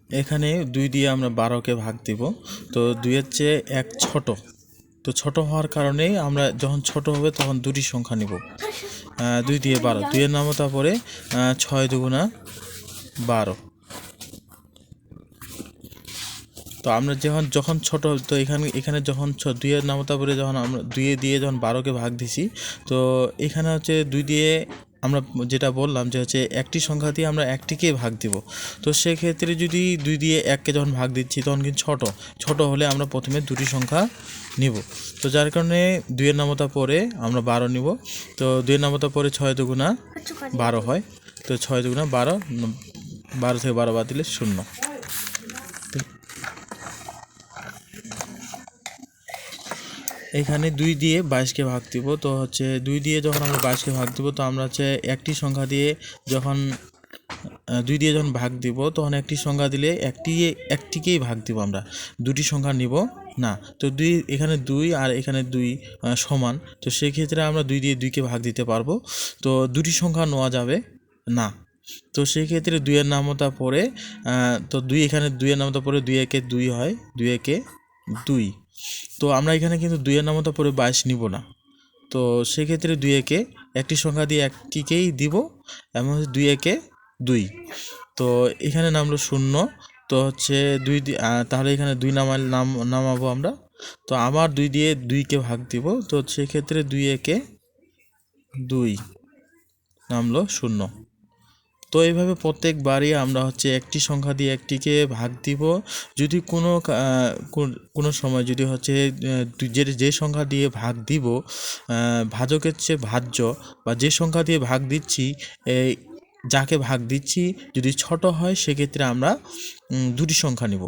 এখানে 2 দিয়ে আমরা 12কে ভাগ দিব। তো 2-এর চেয়ে 1 ছোট, তো ছোট হওয়ার কারণেই আমরা যখন ছোট হবে তখন দুটি সংখ্যা নিব। 2 দিয়ে 12, 2-এর নামতা পরে 6 দুগুণা 12। তো আমরা যখন ছোট, তো এখানে যখন 2-এর নামতা পরে যখন আমরা 2 দিয়ে যখন 12কে ভাগ দিছি, তো এখানে হচ্ছে 2 দিয়ে আমরা যেটা বললাম যে হচ্ছে একটি সংখ্যা দিয়ে আমরা একটিকেই ভাগ দিব। তো সেক্ষেত্রে যদি 2 দিয়ে 1কে যখন ভাগ দিচ্ছি তখন কিন্তু ছোট হলে আমরা প্রথমে দুটি সংখ্যা নিব। তো যার কারণে 2-এর নামতা পরে আমরা 12 নিব। তো 2-এর নামতা পরে 6 দুগুণা 12 হয়। তো 6 দুগুণা 12, 12 থেকে 12 বাদ দিলে 0। এখানে 2 দিয়ে 22কে ভাগ দিব। তো হচ্ছে 2 দিয়ে যখন আমরা 22কে ভাগ দিব, তো আমরা হচ্ছে একটি সংখ্যা দিয়ে যখন 2 দিয়ে যখন ভাগ দিব তখন একটি সংখ্যা দিলে একটিকেই ভাগ দিব, আমরা দুটি সংখ্যা নিব না। তো 2 এখানে 2 আর এখানে 2 সমান, তো সেই ক্ষেত্রে আমরা 2 দিয়ে 2কে ভাগ দিতে পারবো। তো দুটি সংখ্যা নেওয়া যাবে না। তো সেই ক্ষেত্রে 2-এর নামতা পরে তো 2 এখানে 2-এর নামতা পরে 2 একে 2 হয়, 2 একে 2। তো আমরা এখানে কিন্তু 2-এর নামতা পরে 22 নিব না। তো সেক্ষেত্রে 2 একে একটি সংখ্যা দিয়ে একটিকেই দিব, এবং 2 একে 2। তো এখানে নামলো 0। তো হচ্ছে 2 তাহলে এখানে 2 নামাবো আমরা। তো আবার 2 দিয়ে 2কে ভাগ দিব। তো সেক্ষেত্রে 2 একে 2 নামলো 0। তো এইভাবে প্রত্যেকবারই আমরা হচ্ছে একটি সংখ্যা দিয়ে একটিকে ভাগ দিব। যদি কোনো সময় যদি হচ্ছে যে সংখ্যা দিয়ে ভাগ দিব ভাজকের চেয়ে ভাজ্য, বা যে সংখ্যা দিয়ে ভাগ দিচ্ছি যাকে ভাগ দিচ্ছি যদি ছোট হয়, সেক্ষেত্রে আমরা দুটি সংখ্যা নিব।